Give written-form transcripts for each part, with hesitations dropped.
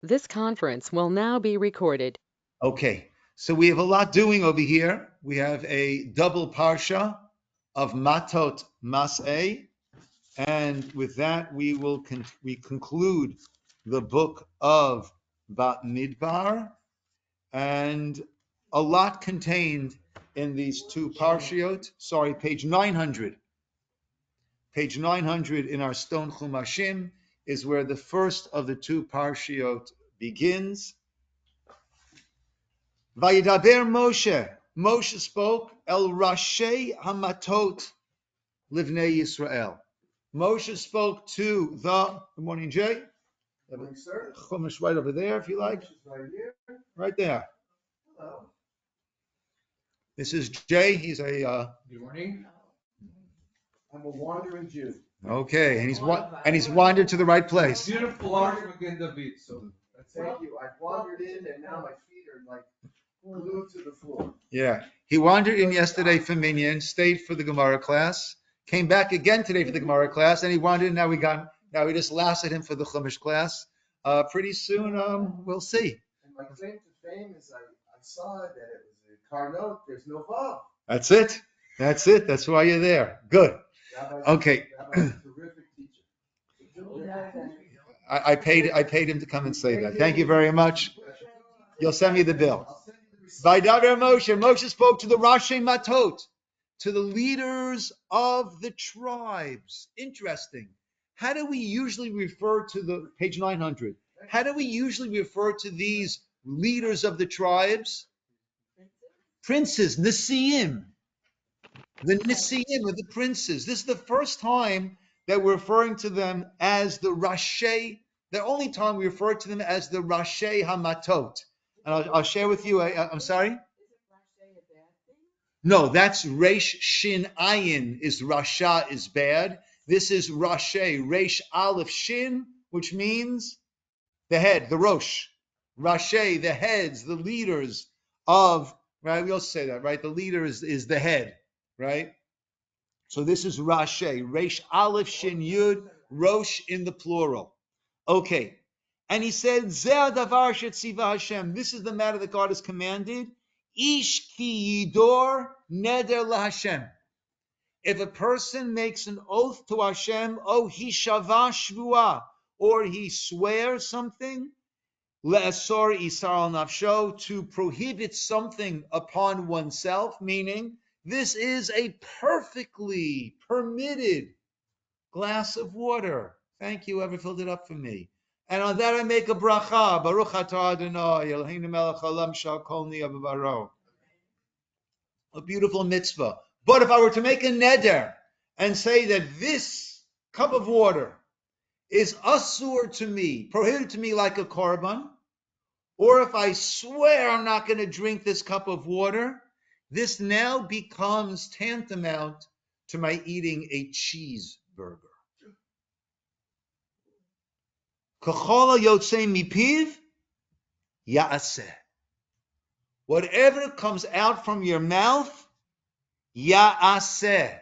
This conference will now be recorded. Okay, so we have a lot doing over here. We have a double parsha of Mattot Masei, and with that we conclude the book of Bat Midbar, and a lot contained in these two parshiot. Sorry, page 900. Page 900 in our Stone Chumashim is where the first of the two parshiot begins. Vayidaber Moshe. Moshe spoke El Rashi Hamatot Livnei Yisrael. Moshe spoke to the. Good morning, Jay. Good morning, sir. Chumash right over there, if you like. Right here. Right there. Hello. This is Jay. He's a. Good morning. I'm a wandering Jew. Okay, and he's wandered to the right place. Beautiful art again, David. So thank you. I've wandered in, and now my feet are like glued to the floor. Yeah, he wandered in yesterday for Minyan, stayed for the Gemara class, came back again today for the Gemara class, and he wandered. Now we just lasted him for the Chumash class. Pretty soon, we'll see. And my claim to fame is I saw that it was a Carnot. There's no Vav. That's it. That's why you're there. Good. Okay. Rabbi's a terrific teacher. I paid him to come and say that. Thank you very much. You'll send me the bill. Vaydaber Moshe. Moshe spoke to the Rashi Mattot, to the leaders of the tribes. Interesting. How do we usually refer to the page 900? How do we usually refer to these leaders of the tribes? Princes, Nisiim. The Nisiim are the princes. This is the first time that we're referring to them as the Rashi. The only time we refer to them as the Rashi Hamatot. And I'll share with you. I'm sorry. No, that's Reish Shin Ayin is Rasha is bad. This is Rashi, Reish Aleph Shin, which means the head, the Rosh. Rashi, the heads, the leaders of, right? We also say that, right? The leader is the head, right? So this is Rashi, Reish Aleph Shin Yud, Rosh in the plural. Okay. And he said, Zeh davar shetziva Hashem. This is the matter that God has commanded. Ish ki yidor neder laHashem. If a person makes an oath to Hashem, oh, he shava shvua, or he swears something, le'asor isar al nafsho, to prohibit something upon oneself, meaning this is a perfectly permitted glass of water. Thank you, whoever filled it up for me. And on that I make a bracha. Baruch atah Adonai, Eloheinu melech haolam shakol niyah. A beautiful mitzvah. But if I were to make a neder and say that this cup of water is asur to me, prohibited to me like a korban, or if I swear I'm not going to drink this cup of water, this now becomes tantamount to my eating a cheeseburger. K'chol yotzei mipiv ya'aseh. Whatever comes out from your mouth, ya'aseh.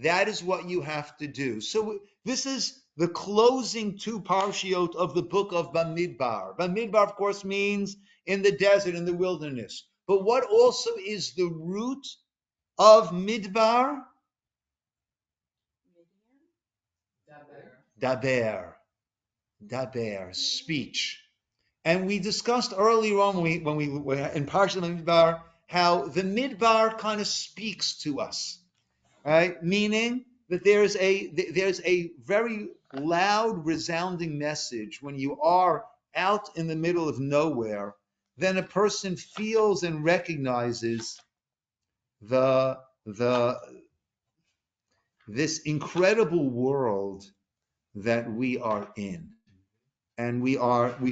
That is what you have to do. So this is the closing two parshiot of the book of Bamidbar. Bamidbar, of course, means in the desert, in the wilderness. But what also is the root of Midbar? Daber. Daber, speech. And we discussed earlier on when we were in Parsha Midbar how the Midbar kind of speaks to us, right? Meaning that there's a very loud, resounding message when you are out in the middle of nowhere. Then a person feels and recognizes this incredible world that we are in. And we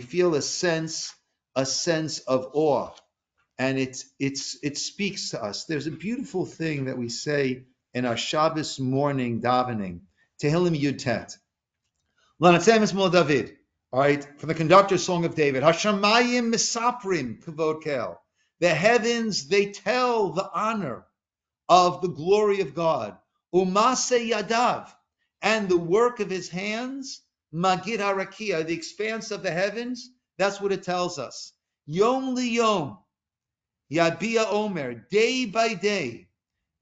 feel a sense of awe, and it speaks to us. There's a beautiful thing that we say in our Shabbos morning davening, Tehillim Yud Tet. Lanatzem Esmol David, all right, from the conductor's song of David. Hashamayim misaprim kavod kel. The heavens, they tell the honor of the glory of God. Umasei yadav, and the work of his hands. Magid harakia, the expanse of the heavens. That's what it tells us. Yom liyom, Yabia Omer, day by day,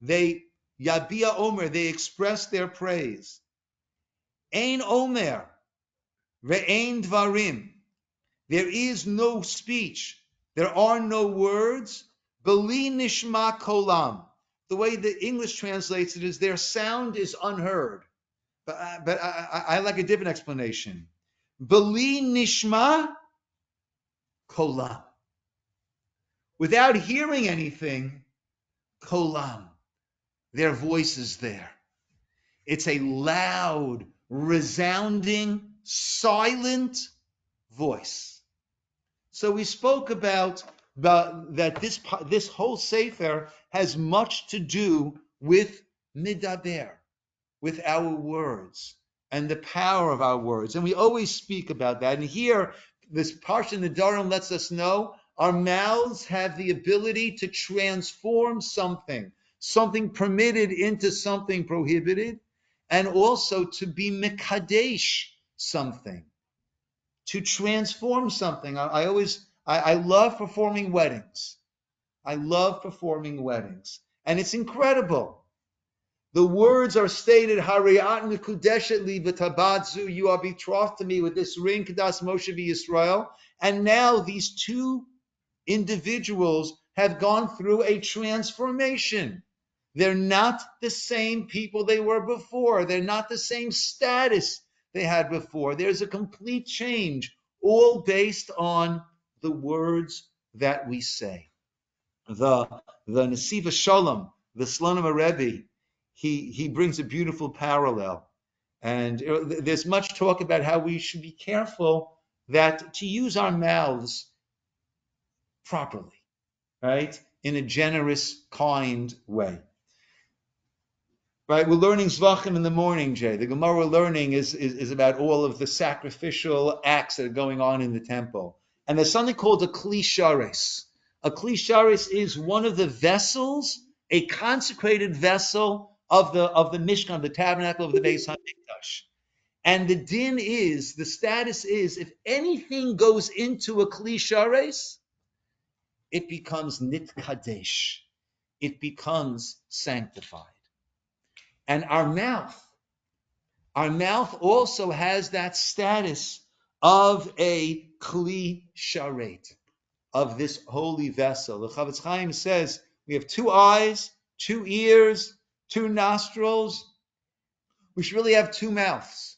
Yabia Omer, they express their praise. Ein Omer, Ve'ein Dvarim, there is no speech, there are no words. Beli Nishma Kolam, the way the English translates it is their sound is unheard. But I like a different explanation. Beli Nishma Kolam, without hearing anything, Kolam, their voice is there. It's a loud, resounding, silent voice. So we spoke about that this whole sefer has much to do with midaber, with our words and the power of our words. And we always speak about that. And here, this Parsha in the Nedarim lets us know our mouths have the ability to transform something permitted into something prohibited, and also to be mekadesh something, to transform something. I love performing weddings. I love performing weddings. And it's incredible. The words are stated, Hariat Mekudeshet li v'tabadzu, you are betrothed to me with this ring, Kadas Moshe Yisroel. And now these two individuals have gone through a transformation. They're not the same people they were before. They're not the same status they had before. There's a complete change, all based on the words that we say. The Nesiva Shalom, the Slonim Rebbe, he brings a beautiful parallel. And there's much talk about how we should be careful that to use our mouths properly, right? In a generous, kind way. Right, we're learning Zvachim in the morning, Jay. The Gemara we're learning is about all of the sacrificial acts that are going on in the temple. And there's something called a Kli Shares. A Kli Shares is one of the vessels, a consecrated vessel of the Mishkan, of the tabernacle of the Beis HaMikdash. And the din is, the status is, if anything goes into a Kli Shares, it becomes Nit Kadesh. It becomes sanctified. And our mouth also has that status of a Kli Sharet, of this holy vessel. The Chavetz Chaim says we have 2 eyes, 2 ears, 2 nostrils. We should really have 2 mouths,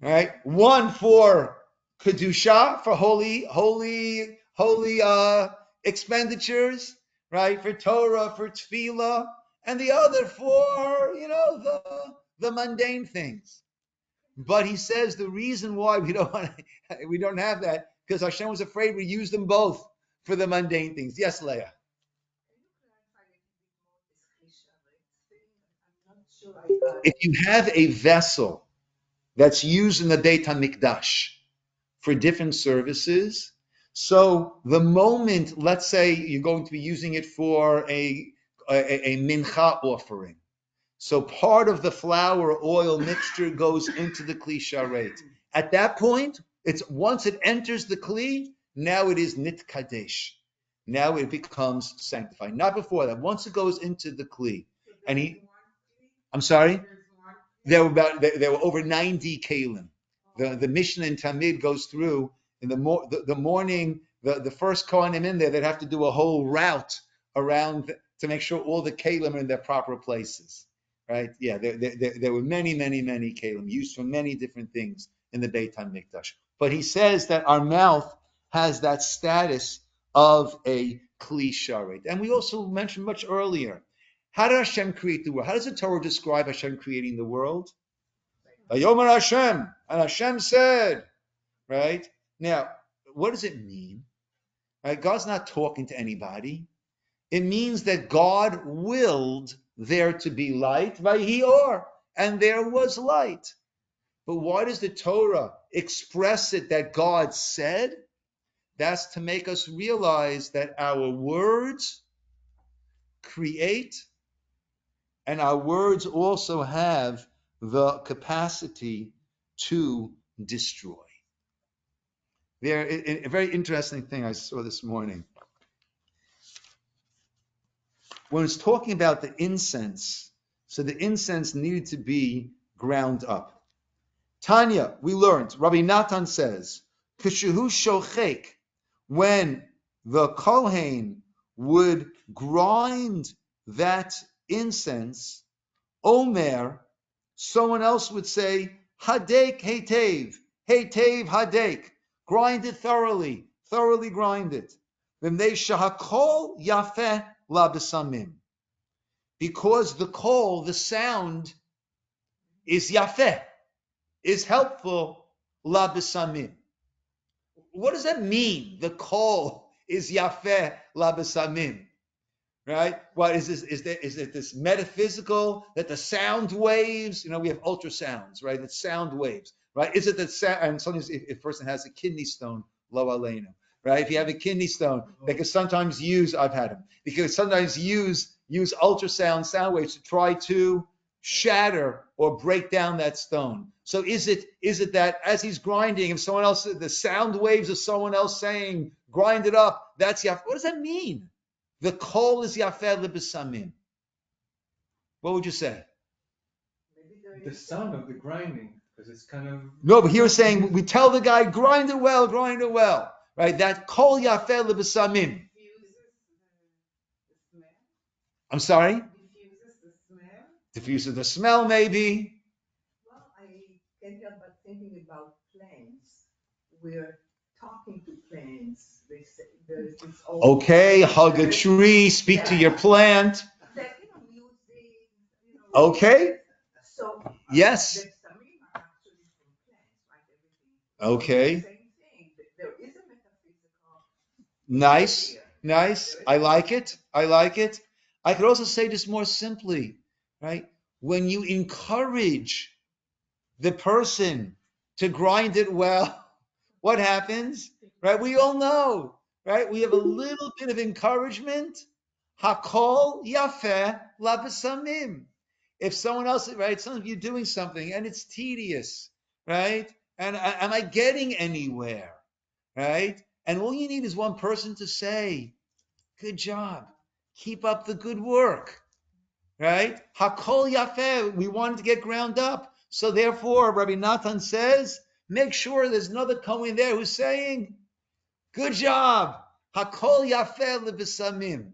right? One for kedusha, for holy expenditures, right? For Torah, for tefillah, and the other for the mundane things. But he says the reason why we don't have that, because Hashem was afraid we use them both for the mundane things. Yes, Leah. If you have a vessel that's used in the Beit HaMikdash for different services, so the moment, let's say you're going to be using it for a mincha offering, so part of the flour oil mixture goes into the Kli Sharet. At that point, once it enters the Kli, now it is Nit Kadesh. Now it becomes sanctified. Not before that. Once it goes into the Kli. I'm sorry? There were over 90 kalim. The Mishnah in Tamid goes through in the morning. The first kohanim in there, they'd have to do a whole route around to make sure all the kalim are in their proper places. Right? Yeah, there were many kalim used for many different things in the Beit HaMikdash. But he says that our mouth has that status of a Kli Sharet. And we also mentioned much earlier, how did Hashem create the world? How does the Torah describe Hashem creating the world? Vayomer Hashem, and Hashem said, right? Now, what does it mean? Right? God's not talking to anybody. It means that God willed there to be light, Vayhi or, and there was light. But why does the Torah express it that God said? That's to make us realize that our words create, and our words also have the capacity to destroy. A very interesting thing I saw this morning. When it's talking about the incense, so the incense needed to be ground up. Tanya, we learned, Rabbi Natan says, Kishehu shochek, when the Kohen would grind that incense, Omer, someone else would say, Hadek hetev, hetev hadek, grind it thoroughly, thoroughly grind it. V'mnei shahakol yafeh labesamim, because the kol, the sound, is yafeh, is helpful, labesamim. What does that mean? The kol is yafeh labesamim. Right? What is this? Is it this metaphysical that the sound waves? We have ultrasounds, right? That sound waves, right? Is it that sound? And sometimes if a person has a kidney stone, lo aleinu, right? If you have a kidney stone, they can sometimes use. I've had them. Because sometimes use ultrasound sound waves to try to shatter or break down that stone. So is it that as he's grinding, if someone else, the sound waves of someone else saying, grind it up, that's what does that mean? The kol is yafeh lebesamim. What would you say? The sound of the grinding, because it's kind of... No, but here we're saying, we tell the guy, grind it well, right? That kol yafeh lebesamim. I'm sorry? Diffuses the smell, maybe. Well, I can't help but thinking about plants. We're talking to plants. They say there's this old... Okay, hug a tree, speak to your plant. That, music, Okay. So, yes. The samim are actually from plants, right? Okay. Same thing. There is a metaphysical... Nice. I like it. I could also say this more simply, right? When you encourage the person to grind it well, what happens? Right? We all know, right? We have a little bit of encouragement. Hakol yafeh labesamim. If someone else, right? Some of you doing something and it's tedious, right? And am I getting anywhere, right? And all you need is one person to say, "Good job, keep up the good work," right? Hakol yafeh. We wanted to get ground up, so therefore, Rabbi Natan says, make sure there's another Kohen there who's saying, good job. Hakol yafeh lebesamim.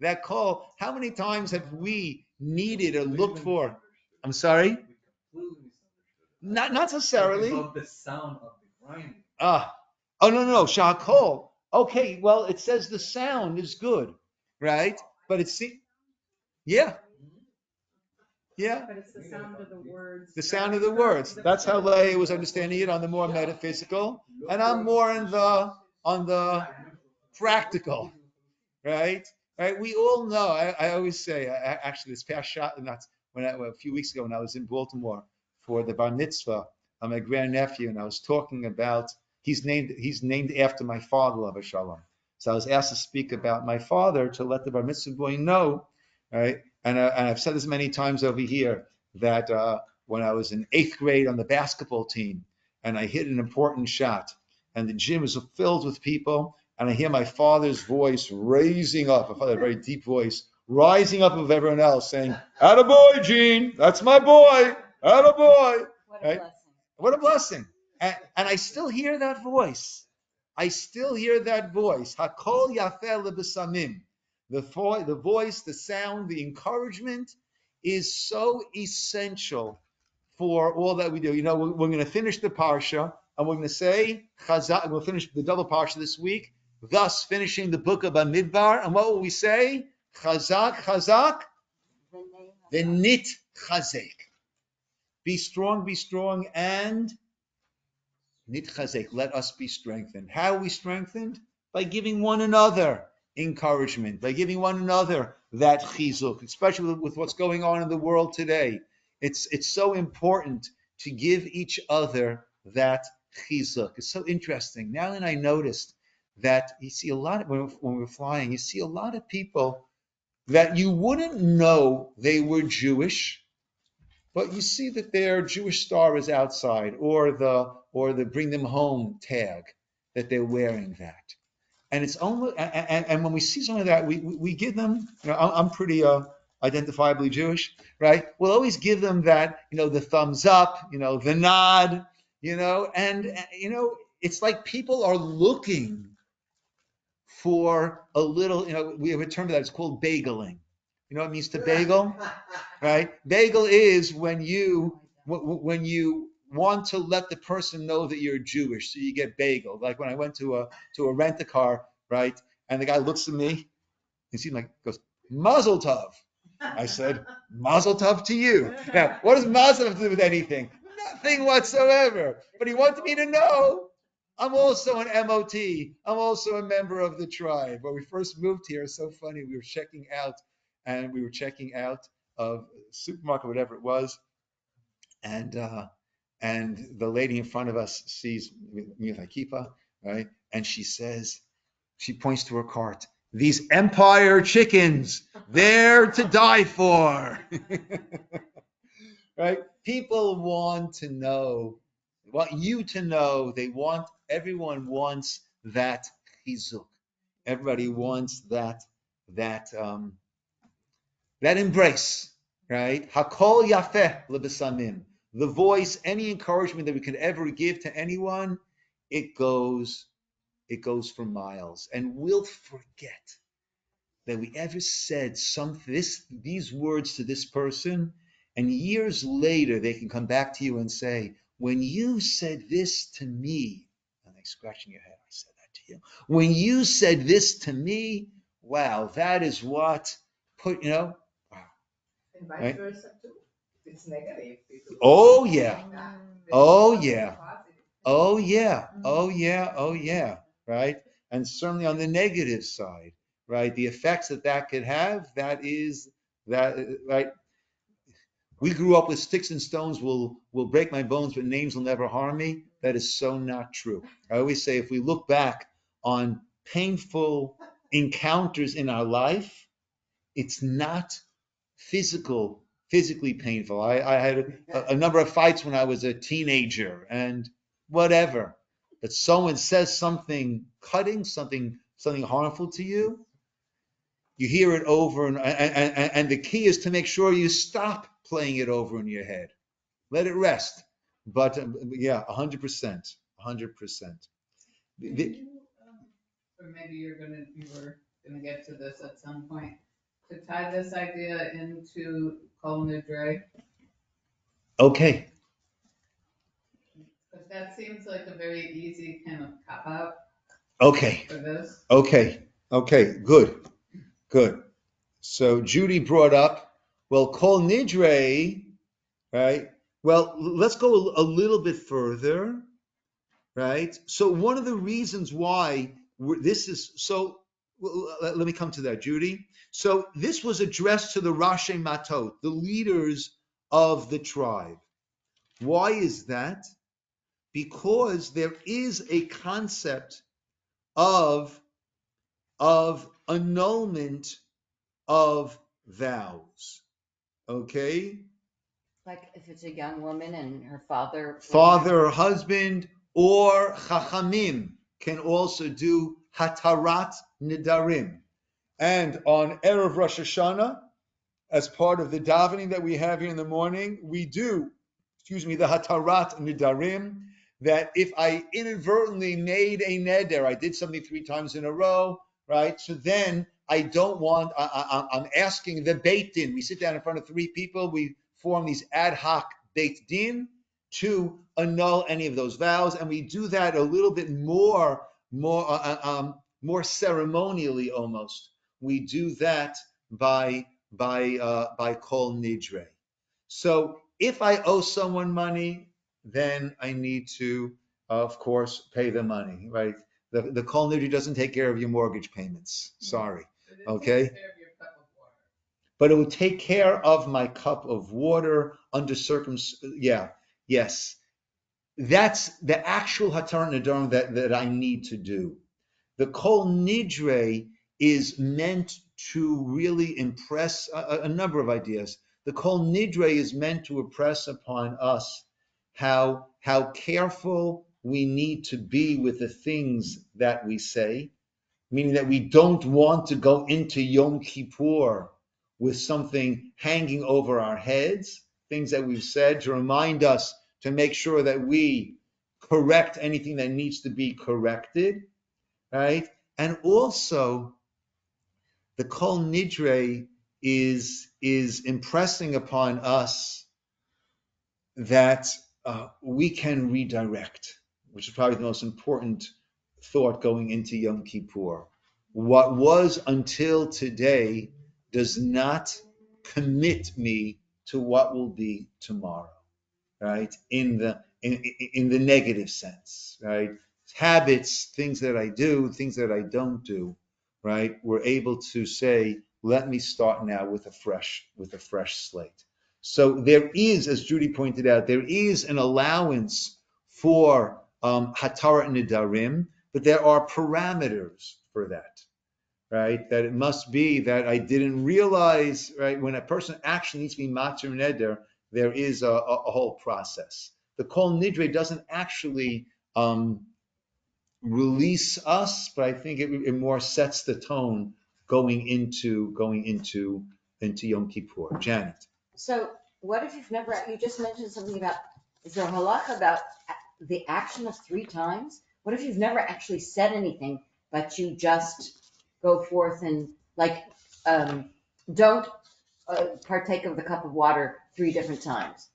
That call, how many times have we needed or looked for? I'm sorry? Not necessarily. About the sound of the grinding. No. Shakol. Okay, well, it says the sound is good, right? But it's, yeah. But it's the sound of the words. The sound of the words. That's how Leah was understanding it on the more metaphysical, and I'm more on the practical, right? Right. We all know. I always say, actually, this past shot, and that's a few weeks ago when I was in Baltimore for the bar mitzvah of my grandnephew, and I was talking about he's named after my father, Abba Shalom. So I was asked to speak about my father to let the bar mitzvah boy know, right? And I've said this many times over here that when I was in 8th grade on the basketball team, and I hit an important shot, and the gym was filled with people, and I hear my father's voice raising up, my father had a very deep voice, rising up of everyone else, saying, "Attaboy, Gene, that's my boy, attaboy." What a right? blessing. What a blessing. And I still hear that voice. Hakol yafeh lebesamim. The voice, the sound, the encouragement is so essential for all that we do. We're going to finish the Parsha, and we're going to say, Chazak, we'll finish the double Parsha this week, thus finishing the book of Bamidbar. And what will we say? Chazak, v'nit chazek. Be strong, and nit chazek. Let us be strengthened. How are we strengthened? By giving one another encouragement, by giving one another that chizuk, especially with what's going on in the world today. It's so important to give each other that chizuk. It's so interesting. Now that I noticed that you see a lot of, when we're flying, you see a lot of people that you wouldn't know they were Jewish, but you see that their Jewish star is outside, or the bring them home tag. that they're wearing that. And it's only, and when we see something like that, we give them, I'm pretty identifiably Jewish, right? We'll always give them that, the thumbs up, the nod, and it's like people are looking for a little, we have a term for that, it's called bageling. You know what it means to bagel, right? Bagel is when you want to let the person know that you're Jewish, so you get bageled. Like when I went to a rent-a-car, right? And the guy looks at me, he seemed like, goes, Mazel Tov. I said, Mazel Tov to you. Now, what does Mazel Tov do with anything? Nothing whatsoever. But he wanted me to know I'm also an MOT. I'm also a member of the tribe. When we first moved here, it's so funny. We were checking out of supermarket, whatever it was, and the lady in front of us sees me with kippah, right? And she points to her cart. These Empire chickens, they're to die for. Right? People want you to know, everyone wants that chizuk. Everybody wants that embrace, right? Hakol yafeh lebesamim. The voice, any encouragement that we could ever give to anyone, it goes for miles. And we'll forget that we ever said these words to this person, and years later they can come back to you and say, when you said this to me, and they're scratching your head, I said that to you. When you said this to me, wow, that is what wow. And vice versa too. If it's negative, people Oh yeah. Oh yeah. positive. Oh yeah. Oh yeah. Oh yeah. Right? And certainly on the negative side, right? The effects that could have, right? We grew up with sticks and stones will break my bones, but names will never harm me. That is so not true. I always say if we look back on painful encounters in our life, it's not physically painful. I had a number of fights when I was a teenager and whatever. But someone says something cutting, something harmful to you, you hear it over, and the key is to make sure you stop playing it over in your head. Let it rest. But yeah, 100%, 100%. Or maybe you were gonna get to this at some point, to tie this idea into Kol Nidre, Okay. because that seems like a very easy kind of cop out Okay. for this. Okay. Good. So Judy brought up, well, Kol Nidre, right? Well, let's go a little bit further, right? So one of the reasons why this is so, let me come to that, Judy. So this was addressed to the Rashi Mattot, the leaders of the tribe. Why is that? Because there is a concept of annulment of vows. Okay? Like if it's a young woman and her father, husband, or chachamim can also do hatarat nidarim. And on Erev Rosh Hashanah, as part of the davening that we have here in the morning, we do, the hatarat nidarim, that if I inadvertently made a neder, I did something 3 times in a row, right? So then I don't want, I'm asking the Beit Din. We sit down in front of 3 people, we form these ad hoc Beit Din to annul any of those vows, and we do that a little bit more ceremonially almost. We do that by Kol Nidre. So if I owe someone money, then I need to, of course, pay the money, right? The Kol Nidre doesn't take care of your mortgage payments. Sorry. Okay? But it will take care of my cup of water under yes. That's the actual Hatarat Nedarim that I need to do. The Kol Nidre is meant to really impress a number of ideas. The Kol Nidre is meant to impress upon us how careful we need to be with the things that we say, meaning that we don't want to go into Yom Kippur with something hanging over our heads, things that we've said to remind us to make sure that we correct anything that needs to be corrected, right? And also, the Kol Nidre is impressing upon us that we can redirect, which is probably the most important thought going into Yom Kippur. What was until today does not commit me to what will be tomorrow, right? In the negative sense, right? Habits, things that I do, things that I don't do, right? We're able to say, let me start now with a fresh slate. So there is, as Judy pointed out, there is an allowance for Hatarat Nidarim, but there are parameters for that, right? That it must be that I didn't realize, right? When a person actually needs to be Matzir Neder, there is a whole process. The Kol Nidre doesn't actually release us, but I think it more sets the tone going into Yom Kippur. Janet. So what if you've never, you just mentioned something about, is there a halacha about the action of 3 times? What if you've never actually said anything, but you just go forth and don't partake of the cup of water 3 different times?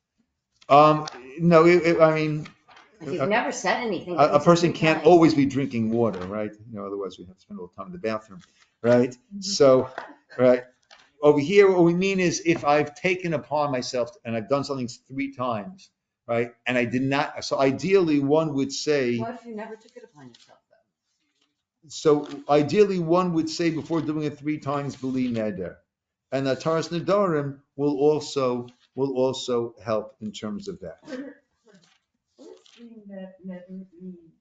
No, I mean, if you've never said anything, a person can't always be drinking water, right? Otherwise we have to spend a little time in the bathroom, right? So, right. Over here, what we mean is if I've taken upon myself and I've done something 3 times, right? And I did not, so ideally one would say. What if you never took it upon yourself, though? So ideally one would say before doing it 3 times, B'li Neder. And the Taras Nedarim will also help in terms of that.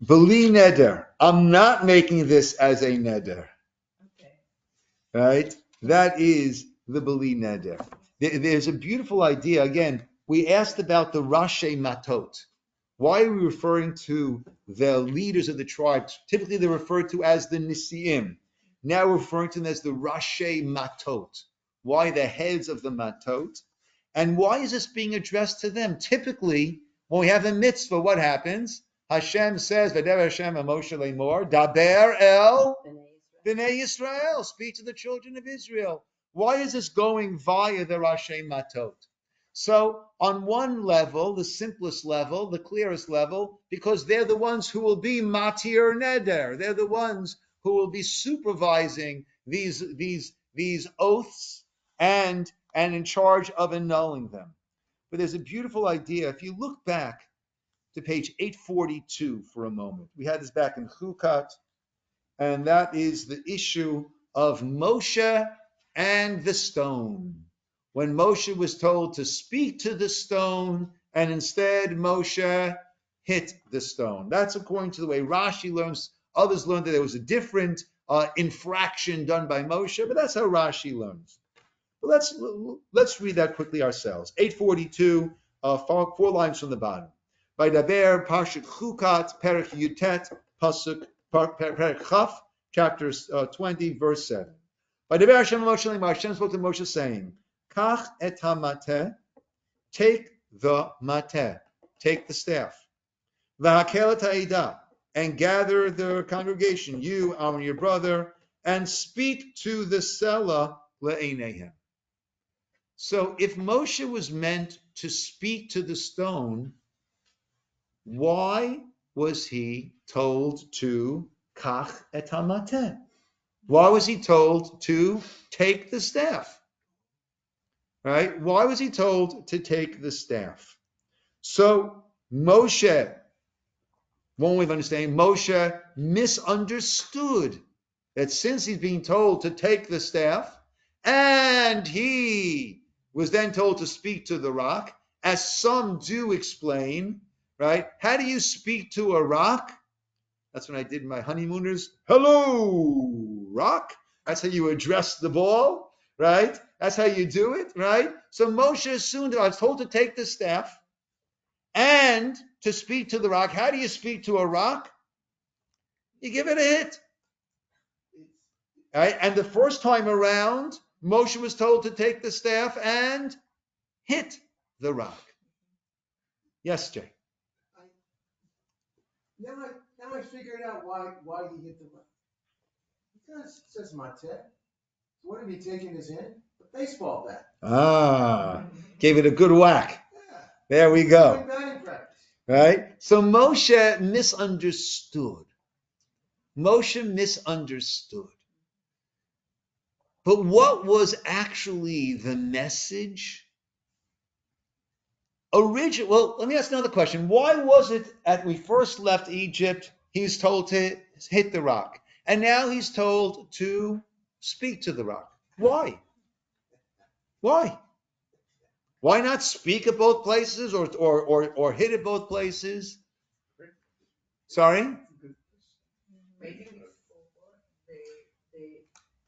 B'li Neder. I'm not making this as a Neder. Okay. Right? That is the B'li Neder. There's a beautiful idea. Again, we asked about the Rashi Mattot. Why are we referring to the leaders of the tribes? Typically, they're referred to as the Nisi'im. Now we're referring to them as the Rashi Mattot. Why the heads of the Mattot? And why is this being addressed to them? Typically, when we have a mitzvah, what happens? Hashem says, V'deber Hashem Moshe Lemor, Daber El B'nei Yisrael, speak to the children of Israel. Why is this going via the Rashi Mattot? So on one level, the simplest level, the clearest level, because they're the ones who will be Matir Neder. They're the ones who will be supervising these oaths and in charge of annulling them. But there's a beautiful idea. If you look back to page 842 for a moment, we had this back in Chukat, and that is the issue of Moshe and the stone. When Moshe was told to speak to the stone, and instead Moshe hit the stone. That's according to the way Rashi learns. Others learned that there was a different infraction done by Moshe, but that's how Rashi learns. But let's read that quickly ourselves. 842, 4 lines from the bottom. Vaydaber Parsha Chukat Perek Yutet Pasuk Perek Chaf, chapter 20, verse 7. Vaydaber Hashem Moshe Lemar. Hashem spoke to Moshe saying, Kach et hamateh, take the mateh, take the staff. V'hakel et ha'edah, and gather the congregation, you, Aaron, your brother, and speak to the Selah le'einehem. So if Moshe was meant to speak to the stone, why was he told to Kach et hamateh? Why was he told to take the staff? Right? Why was he told to take the staff? So Moshe, one way of understanding, Moshe misunderstood that since he's being told to take the staff, and he was then told to speak to the rock, as some do explain, right? How do you speak to a rock? That's when I did my honeymooners. Hello, rock. That's how you address the ball. Right? That's how you do it, right? So Moshe assumed that I was told to take the staff, and And to speak to the rock, how do you speak to a rock? You give it a hit. Right? And the first time around, Moshe was told to take the staff and hit the rock. Yes, Jay. Now I figured out why he hit the rock. Because it says Mattot. What had he taken in his hand? A baseball bat. Ah, gave it a good whack. Yeah. There we go. Like batting practice. Right? So Moshe misunderstood. Moshe misunderstood. But what was actually the message? Well, let me ask another question. Why was it at we first left Egypt, he was told to hit the rock, and now he's told to speak to the rock? Why? Why? Why not speak at both places or hit at both places? Sorry? Maybe before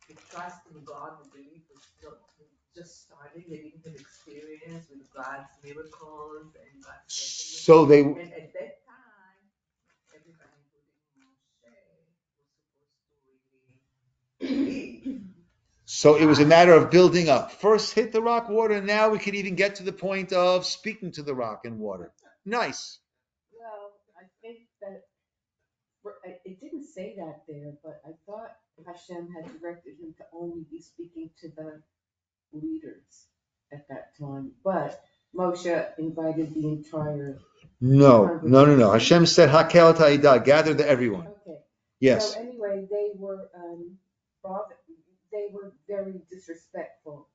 the trust in God, the belief was not just starting. They didn't have experience with God's miracles and God's So they. and at that time, everybody, including Moshe, was supposed to really believe. So it was a matter of building up. First hit the rock water, and now we could even get to the point of speaking to the rock and water. Nice. Well, I think that it didn't say that there, but I thought Hashem had directed him to only be speaking to the leaders at that time. But Moshe invited the entire. No. Hashem said, Hakel ta'idah, gather to everyone. Okay. Yes. So anyway, they were very disrespectful.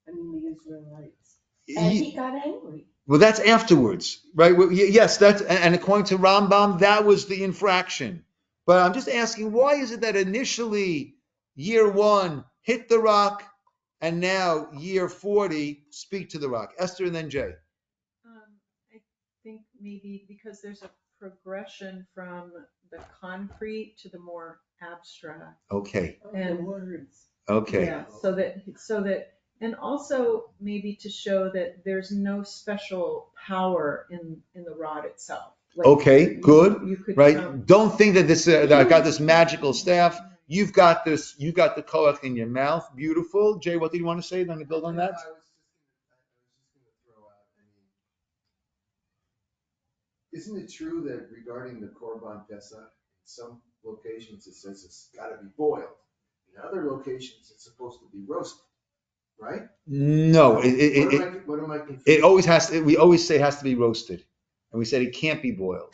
I mean, the Israelites. And he got angry. Well, that's afterwards, right? Yes, and according to Rambam, that was the infraction. But I'm just asking, why is it that initially, year 1, hit the rock, and now, year 40, speak to the rock? Esther and then Jay. I think maybe because there's a progression from the concrete to the more abstract. Okay. And words. Okay. Yeah, so that, and also maybe to show that there's no special power in the rod itself. Like Okay, good. You could right? Don't think that that I got this magical staff. You've got the koach in your mouth. Beautiful. Jay, what did you want to say? Then to build on that? I was just gonna throw out. Isn't it true that regarding the Korban Pesach, in some locations it says it's got to be boiled. In other locations it's supposed to be roasted, right? No, what am I confused? It always has to. We always say it has to be roasted, and we said it can't be boiled.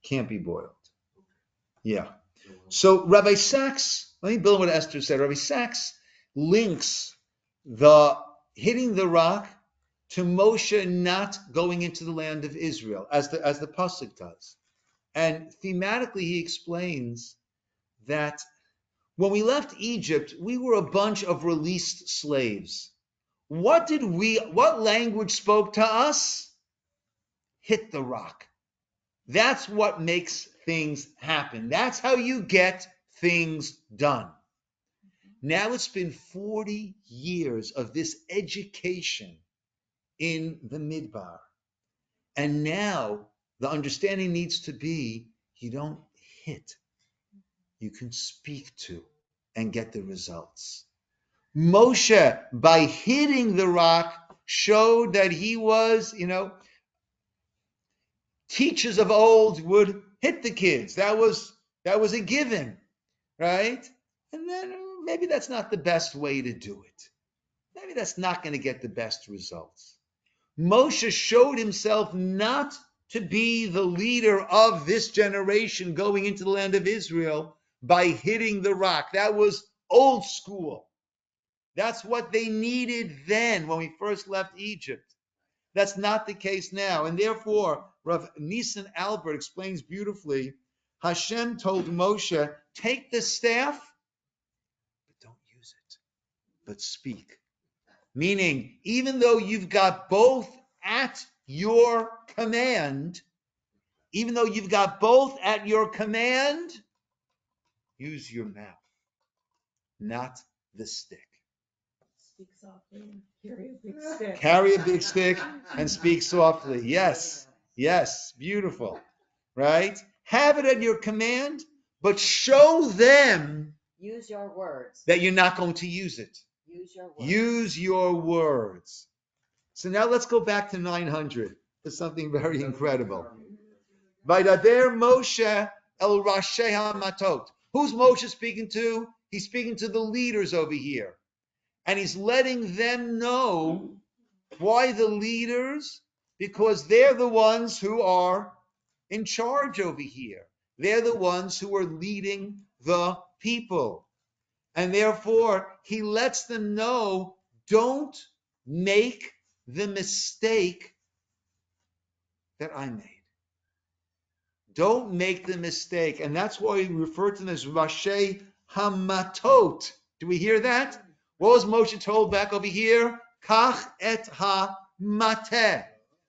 Can't be boiled. Yeah. So Rabbi Sachs, let me build on what Esther said. Rabbi Sachs links the hitting the rock to Moshe not going into the land of Israel, as the pasuk does, and thematically he explains that when we left Egypt, we were a bunch of released slaves. What language spoke to us? Hit the rock. That's what makes things happen. That's how you get things done. Now it's been 40 years of this education in the Midbar. And now the understanding needs to be, you don't hit. You can speak to and get the results. Moshe, by hitting the rock, showed that he was, teachers of old would hit the kids. That was a given, right? And then maybe that's not the best way to do it. Maybe that's not going to get the best results. Moshe showed himself not to be the leader of this generation going into the land of Israel by hitting the rock. That was old school. That's what they needed then when we first left Egypt. That's not the case now. And therefore, Rav Nisan Albert explains beautifully, Hashem told Moshe, take the staff, but don't use it, but speak. Meaning, even though you've got both at your command, use your mouth, not the stick. Speak softly and carry a big stick. Carry a big stick and speak softly. Yes. Yes, beautiful, right? Have it at your command, but show them Use your words. that you're not going to use it. Use your words. Use your words. So now let's go back to 900. There's something very incredible. Vaydaber Moshe el Rashi HaMattot. Who's Moshe speaking to? He's speaking to the leaders over here. And he's letting them know. Why the leaders? Because they're the ones who are in charge over here. They're the ones who are leading the people. And therefore, he lets them know, don't make the mistake that I made. Don't make the mistake. And that's why we refer to them as Rashi HaMattot. Do we hear that? What was Moshe told back over here? Kach et ha-mateh.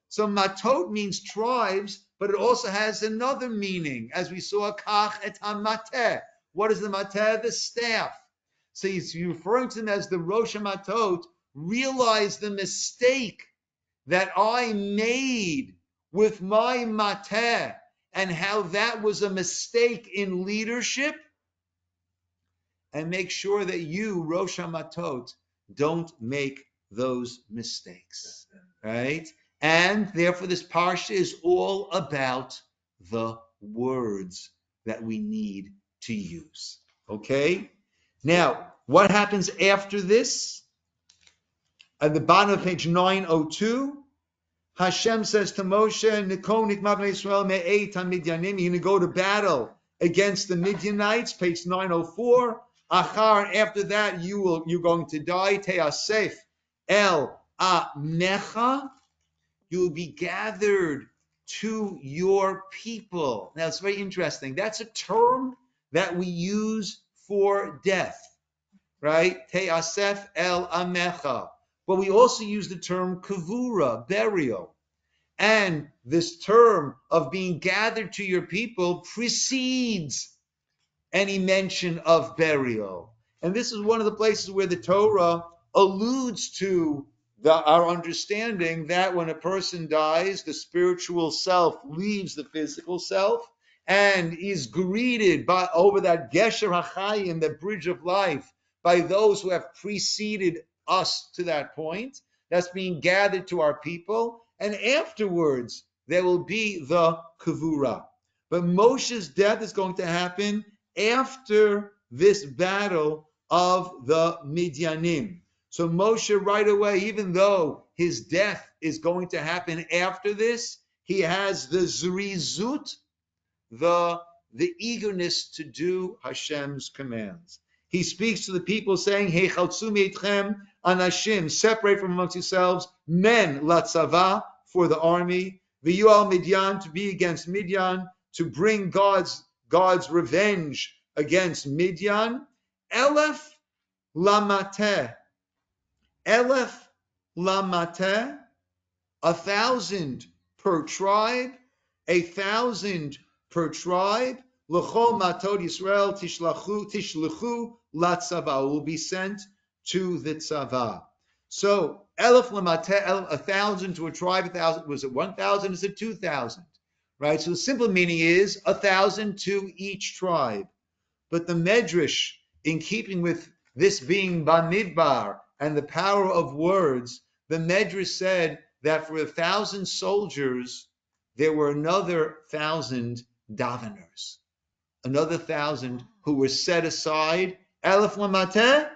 So matot means tribes, but it also has another meaning, as we saw, kach et ha-mateh. What is the mateh? The staff. So he's referring to them as the Rosh HaMatot. Realize the mistake that I made with my mateh, and how that was a mistake in leadership, and make sure that you, Rosh HaMatot, don't make those mistakes, right? And therefore this Parsha is all about the words that we need to use, okay? Now, what happens after this? At the bottom of page 902, Hashem says to Moshe, Nikonik Mabnei Yisrael me'eit ha-Midyanim, you're going to go to battle against the Midianites, page 904. Achar, after that, you're going to die. Te'asef el amecha, you'll be gathered to your people. Now, it's very interesting. That's a term that we use for death, right? Te'asef el amecha. But we also use the term kavura, burial. And this term of being gathered to your people precedes any mention of burial. And this is one of the places where the Torah alludes to our understanding that when a person dies, the spiritual self leaves the physical self and is greeted by over that Gesher HaChayim, the bridge of life, by those who have preceded us to that point. That's being gathered to our people. And afterwards, there will be the kavura. But Moshe's death is going to happen after this battle of the Midyanim. So Moshe right away, even though his death is going to happen after this, he has the zrizut, the eagerness to do Hashem's commands. He speaks to the people saying, Hey, chaltzu meitchem anashim, separate from amongst yourselves, men latzava, for the army, v'yual Midyan, to be against Midyan, to bring God's revenge against Midyan. Elef lamateh, 1,000 per tribe, 1,000 per tribe. L'chol Mattot Yisroel tishlechu latzava, will be sent to the tzava. So, elef lamateh, 1,000 to a tribe, 1,000, was it 1,000? Is it 2,000? Right? So the simple meaning is 1,000 to each tribe. But the Medrash, in keeping with this being Bamidbar and the power of words, the Medrash said that for 1,000 soldiers, there were another 1,000 daveners. Another 1,000 who were set aside. Elef lamateh,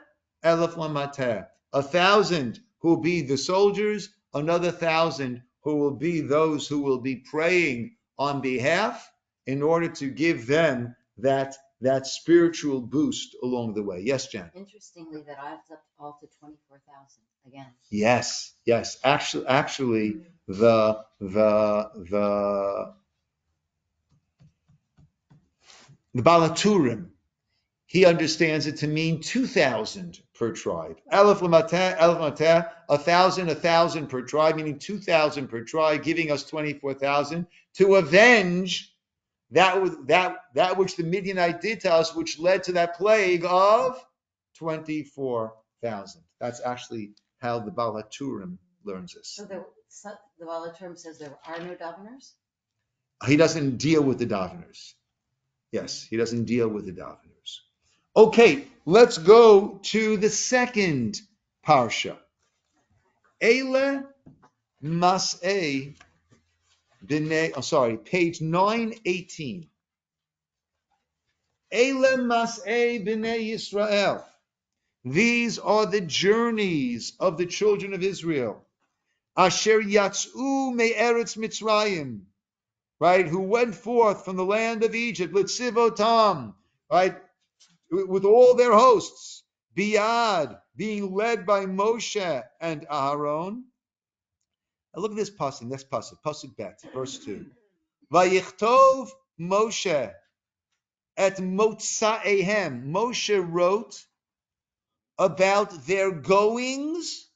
1,000 who will be the soldiers, another 1,000 who will be those who will be praying on behalf in order to give them that spiritual boost along the way. Yes, Jan? Interestingly, that adds up all to 24,000 again. Yes. Actually, the Balaturim, he understands it to mean 2,000 per tribe. Elef lamateh, 1,000 per tribe, meaning 2,000 per tribe, giving us 24,000 to avenge that which the Midianite did to us, which led to that plague of 24,000. That's actually how the Balaturim learns this. So the Walla term says there are no daveners? He doesn't deal with the daveners. Yes, he doesn't deal with the daveners. Okay, let's go to the second parsha. Eile Masei b'nei, page 918. Eile Masei b'nei Yisroel. These are the journeys of the children of Israel. Asher yatz'u me'eretz Mitzrayim, right? Who went forth from the land of Egypt, litzivotam, right? With all their hosts, Biad, being led by Moshe and Aaron. Now look at this pasuk, next pasuk Beth, verse 2. Vayichtov Moshe et motzaehem. Moshe wrote about their goings,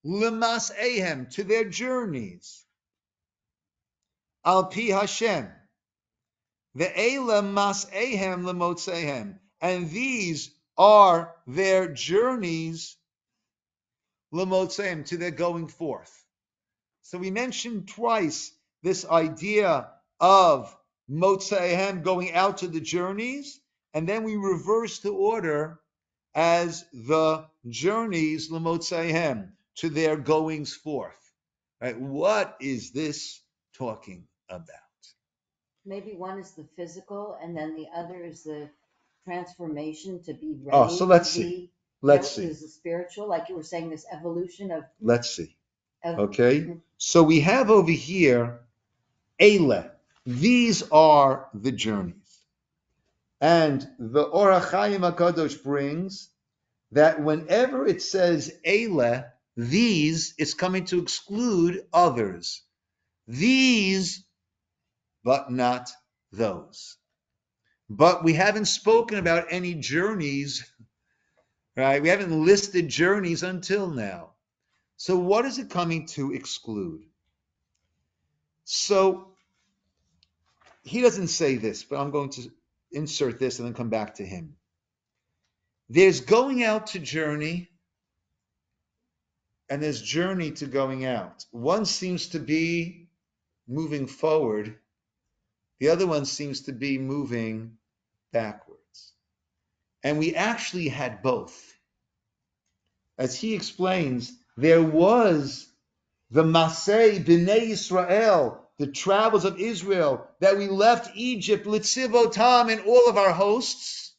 lemas'ehem, to their journeys. Al pi Hashem. Ve'ela mas'ehem lemotzehem. And these are their journeys, lemotzehem, to their going forth. So we mentioned twice this idea of motzehem, going out to the journeys, and then we reverse the order as the journeys, lemotzehem, to their goings forth. Right? What is this talking about? Maybe one is the physical, and then the other is the transformation to be ready. Oh, so let's see. Let's see. Is the spiritual, like you were saying, this evolution of. Let's see. Okay. So we have over here, Eile. These are the journeys. And the Or HaChaim HaKadosh brings that whenever it says Eile, these, it's coming to exclude others. These, but not those. But we haven't spoken about any journeys, right? We haven't listed journeys until now. So what is it coming to exclude? So he doesn't say this, but I'm going to insert this and then come back to him. There's going out to journey, and there's journey to going out. One seems to be moving forward. The other one seems to be moving backwards. And we actually had both. As he explains, there was the Masei b'nei Yisroel, the travels of Israel, that we left Egypt, litzivotam, and all of our hosts.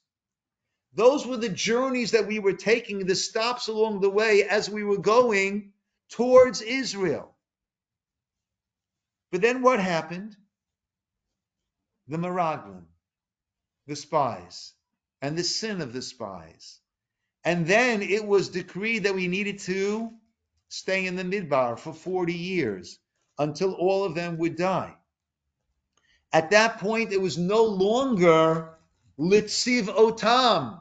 Those were the journeys that we were taking, the stops along the way as we were going towards Israel. But then what happened? The Meraglim, the spies, and the sin of the spies. And then it was decreed that we needed to stay in the Midbar for 40 years until all of them would die. At that point, it was no longer Litziv Otam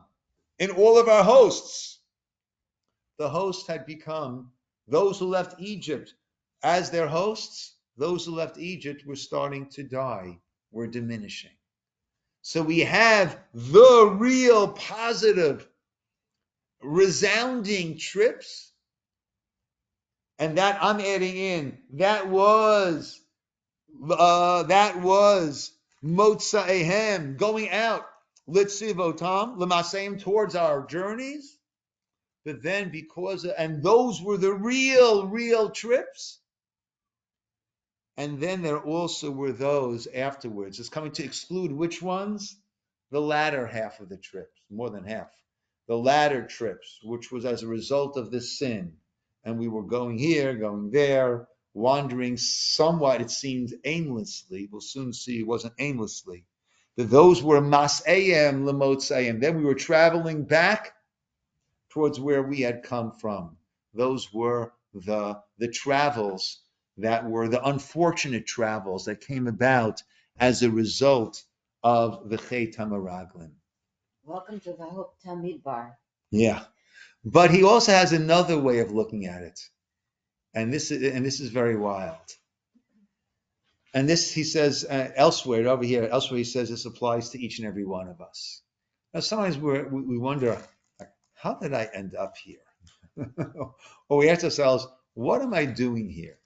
in all of our hosts. The hosts had become those who left Egypt as their hosts. Those who left Egypt were starting to die, were diminishing. So we have the real positive, resounding trips. And that I'm adding in, that was Motzaehem, going out, Litzivotam, Lemaseim, towards our journeys. But then and those were the real trips. And then there also were those afterwards. It's coming to exclude which ones? The latter half of the trips, more than half. The latter trips, which was as a result of this sin. And we were going here, going there, wandering somewhat, it seemed, aimlessly. We'll soon see it wasn't aimlessly. That those were mas'ayim lemotzayim. Then we were traveling back towards where we had come from. Those were the travels that were the unfortunate travels that came about as a result of the Chet HaMeraglim. Welcome to the Hope Talmid Bar. Yeah. But he also has another way of looking at it. And this is very wild. And this, he says, elsewhere he says this applies to each and every one of us. Now, sometimes we wonder, how did I end up here? Or we ask ourselves, what am I doing here?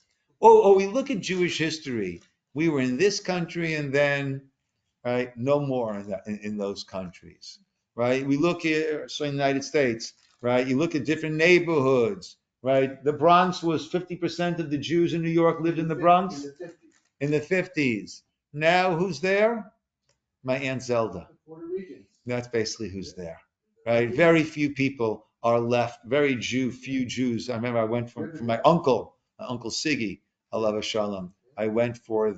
Oh, we look at Jewish history. We were in this country and then, right, no more in those countries, right? We look at so in the United States, right? You look at different neighborhoods, right? The Bronx was 50% of the Jews in New York lived in the Bronx In the 50s. in the 50s. Now who's there? My Aunt Zelda. The Puerto Ricans. That's basically who's there, right? Very few people are left, few Jews. I remember I went from my uncle Siggy, Alav Shalom. I went for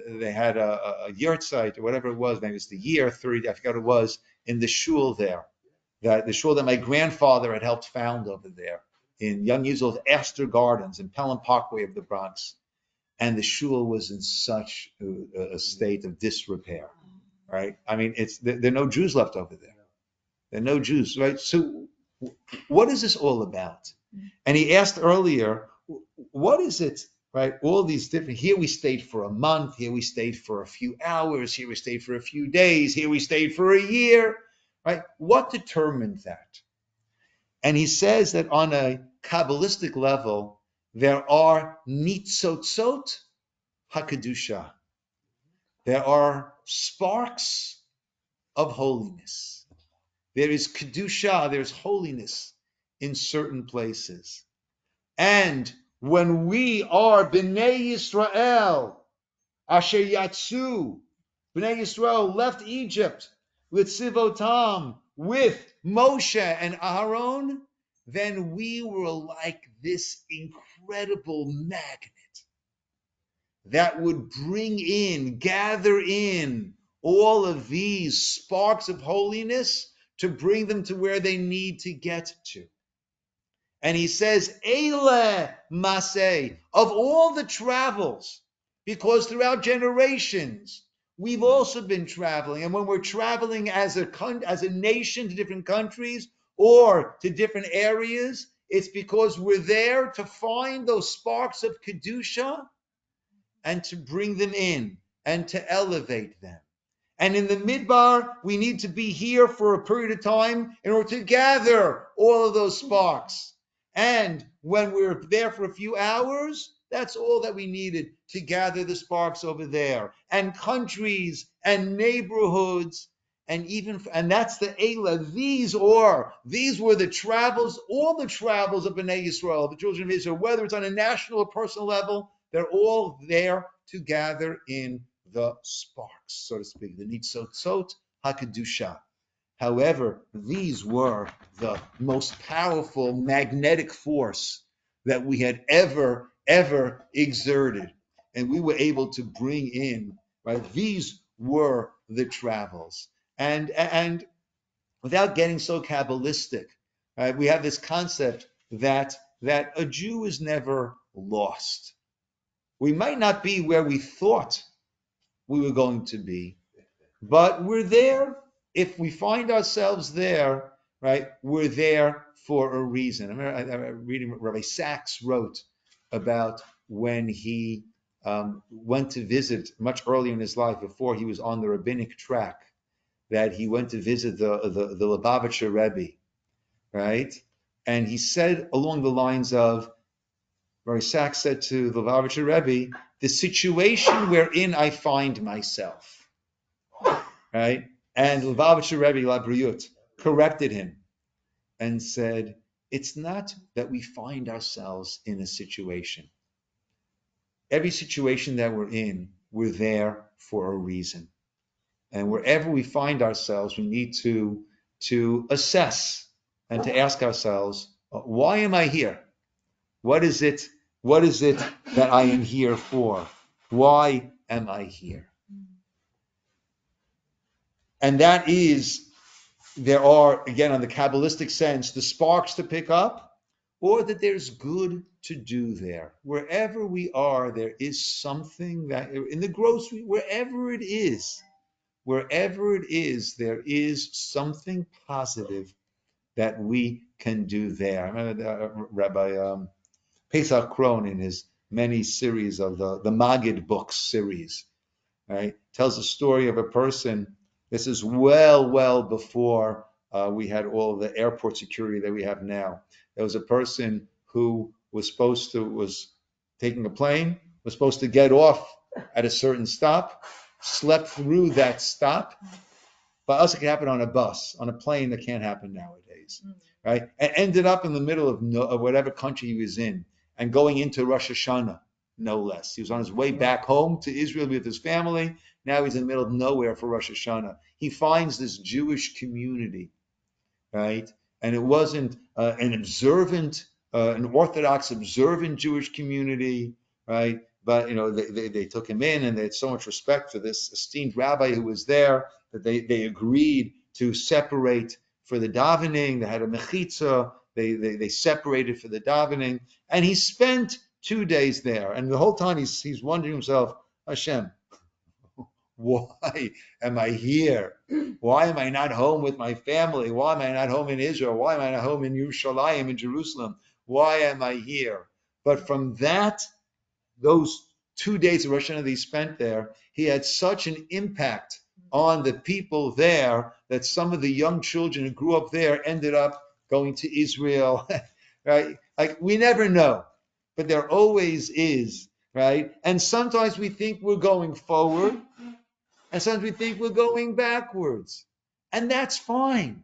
they had a yurtzeit or whatever it was, maybe it's the year 30, I forgot what it was, in the shul there. The shul that my grandfather had helped found over there in Young Yisrael's Astor Gardens in Pelham Parkway of the Bronx. And the shul was in such a state of disrepair, right? I mean, there are no Jews left over there. There are no Jews, right? So what is this all about? And he asked earlier, what is it, right? All these different, here we stayed for a month, here we stayed for a few hours, here we stayed for a few days, here we stayed for a year, right? What determined that? And he says that on a Kabbalistic level, there are nitzotzot HaKadusha. There are sparks of holiness. There is Kedusha, there's holiness in certain places. And when we are Bnei Yisroel, Asher Yatsu, Bnei Yisrael left Egypt with Sivotam, with Moshe and Aaron, then we were like this incredible magnet that would gather in all of these sparks of holiness to bring them to where they need to get to. And he says, Eile Masei, of all the travels, because throughout generations, we've also been traveling. And when we're traveling as a nation to different countries or to different areas, it's because we're there to find those sparks of Kedusha and to bring them in and to elevate them. And in the Midbar, we need to be here for a period of time in order to gather all of those sparks. And when we're there for a few hours, that's all that we needed to gather the sparks over there. And countries and neighborhoods, and that's the Eila. These were the travels, all the travels of Bnei Yisrael, the children of Israel, whether it's on a national or personal level, they're all there to gather in the sparks, so to speak, the nitzotzot HaKadusha. However, these were the most powerful magnetic force that we had ever exerted. And we were able to bring in, right? These were the travels. And without getting so Kabbalistic, right, we have this concept that a Jew is never lost. We might not be where we thought we were going to be, but we're there. If we find ourselves there, right, we're there for a reason. I remember reading what Rabbi Sachs wrote about when he went to visit much earlier in his life, before he was on the rabbinic track, that he went to visit the Lubavitcher Rebbe, right? And he said along the lines of, Rabbi Sachs said to the Lubavitcher Rebbe, the situation wherein I find myself, right? And Lubavitcher Rebbe, Labriut, corrected him and said, it's not that we find ourselves in a situation. Every situation that we're in, we're there for a reason. And wherever we find ourselves, we need to assess and to ask ourselves, why am I here? What is it that I am here for? Why am I here? And that is, there are, again, on the Kabbalistic sense, the sparks to pick up, or that there's good to do there. Wherever we are, there is something that, in the grocery, wherever it is, there is something positive that we can do there. I remember Rabbi Pesach Krohn, in his many series of the Maggid books series, right, tells a story of a person. This is well before we had all the airport security that we have now. There was a person who was taking a plane, was supposed to get off at a certain stop, slept through that stop. But us, it can happen on a bus, on a plane. That can't happen nowadays, right? And ended up in the middle of whatever country he was in, and going into Rosh Hashanah, no less. He was on his way back home to Israel with his family. Now he's in the middle of nowhere for Rosh Hashanah. He finds this Jewish community, right? And it wasn't an Orthodox observant Jewish community, right? But they took him in, and they had so much respect for this esteemed rabbi who was there that they agreed to separate for the davening. They had a mechitza. They separated for the davening, and he spent 2 days there. And the whole time he's wondering himself, Hashem, why am I here? Why am I not home with my family? Why am I not home in Israel? Why am I not home in Yerushalayim, in Jerusalem? Why am I here? But from those 2 days of Rosh Hashanah that he spent there, he had such an impact on the people there that some of the young children who grew up there ended up going to Israel, right? Like, we never know, but there always is, right? And sometimes we think we're going forward, and sometimes we think we're going backwards. And that's fine.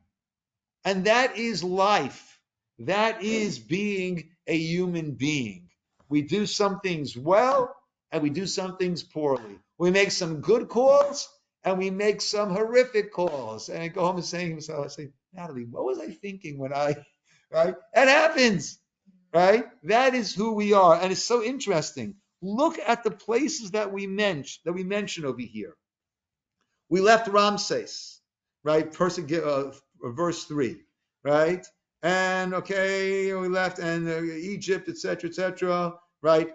And that is life. That is being a human being. We do some things well, and we do some things poorly. We make some good calls, and we make some horrific calls. And I go home and saying to myself, I say, Natalie, what was I thinking when right? That happens, right? That is who we are. And it's so interesting. Look at the places that we mention over here. We left Ramses, right? Verse 3, right? And okay, we left and Egypt, etc., right?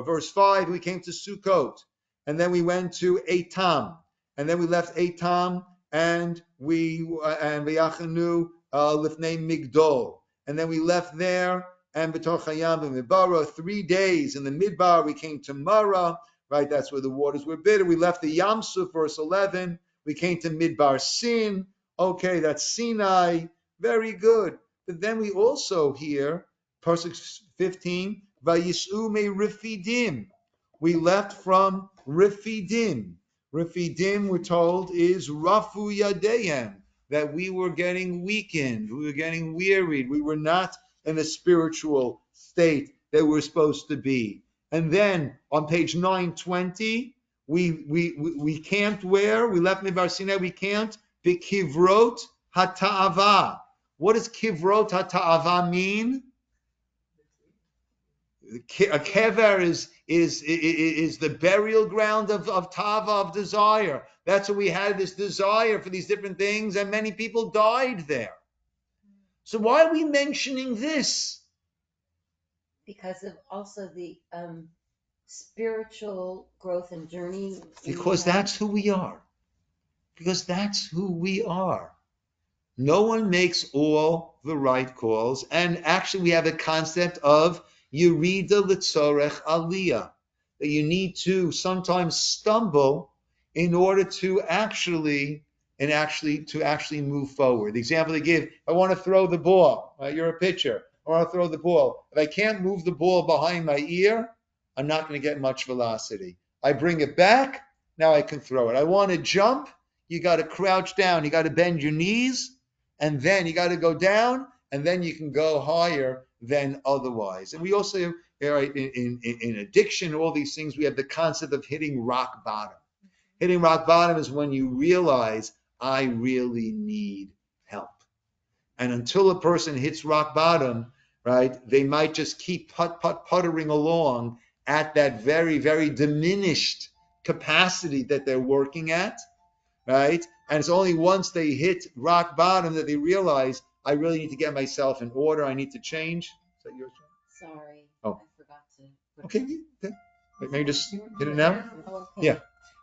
Verse 5, we came to Sukkot, and then we went to Etam, and then we left Etam, and V'yachanu Lifnei Migdol, and then we left there, and B'tor Chayam Midbara, 3 days in the Midbar, we came to Mara. Right, that's where the waters were bitter. We left the Yam Suf, verse 11. We came to Midbar Sin. Okay, that's Sinai. Very good. But then we also hear, Parsha 15, Vayis'u me Refidim. We left from Refidim. Refidim, we're told, is Rafu Yadeim, that we were getting weakened. We were getting wearied. We were not in the spiritual state that we're supposed to be. And then on page 920, we camped where? We left Midbar Sinai, we camped B'kivrot HaTa'ava. What does Kivrot HaTa'ava mean? A kever is the burial ground of Tava, of desire. That's where we had this desire for these different things, and many people died there. So why are we mentioning this? Because of also the spiritual growth and journey. Because that's who we are. Because that's who we are. No one makes all the right calls. And actually, we have a concept of Yerida L'tzorech Aliyah, that you need to sometimes stumble in order to actually move forward. The example they give, I want to throw the ball. You're a pitcher. I want to throw the ball. If I can't move the ball behind my ear, I'm not going to get much velocity. I bring it back, now I can throw it. I want to jump, you got to crouch down, you got to bend your knees, and then you got to go down, and then you can go higher than otherwise. And we also, in addiction, all these things, we have the concept of hitting rock bottom. Hitting rock bottom is when you realize, I really need help. And until a person hits rock bottom, right, they might just keep puttering along at that very, very diminished capacity that they're working at, right? And it's only once they hit rock bottom that they realize, I really need to get myself in order. I need to change. Is that yours? Sorry, Oh. I forgot to. Okay, maybe just hit it now? Oh, okay. Yeah,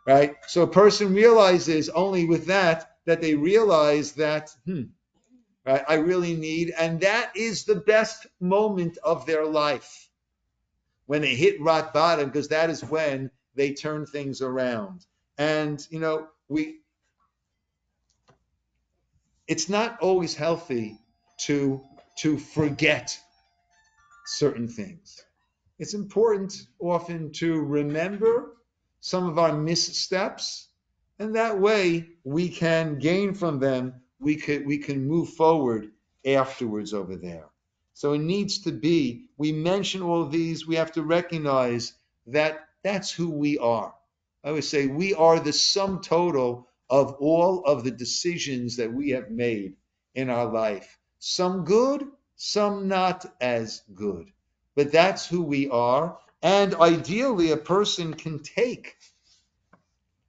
right? So a person realizes only with that they realize that, right, I really need, and that is the best moment of their life, when they hit rock bottom, because that is when they turn things around. And, it's not always healthy to forget certain things. it's important often to remember some of our missteps, and that way we can gain from them. We can move forward afterwards over there. So it needs to be, we mention all of these, we have to recognize that that's who we are. I would say we are the sum total of all of the decisions that we have made in our life. Some good, some not as good. But that's who we are. And ideally, a person can take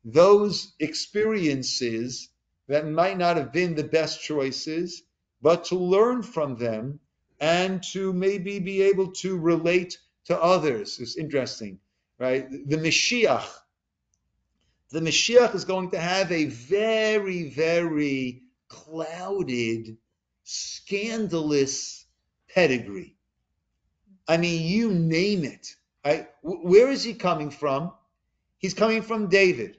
those experiences that might not have been the best choices, but to learn from them and to maybe be able to relate to others. It's interesting, right? The Mashiach is going to have a very, very clouded, scandalous pedigree. I mean, you name it. Right? Where is he coming from? He's coming from David.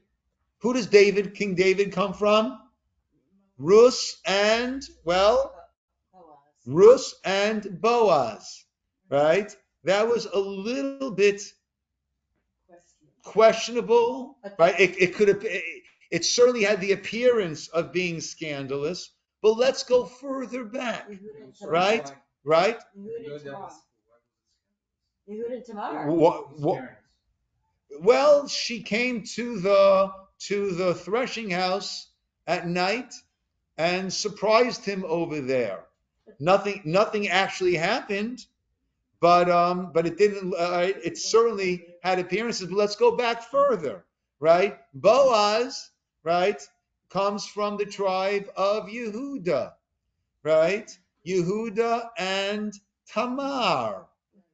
Who does King David come from? Rus and Boaz, right? That was a little bit questionable, right? It certainly had the appearance of being scandalous, but let's go further back, right? Yehud and Tamar. Well, she came to the threshing house at night and surprised him over there. Nothing actually happened, but it didn't. It certainly had appearances. But let's go back further, right? Boaz, right, comes from the tribe of Yehuda, right? Yehuda and Tamar.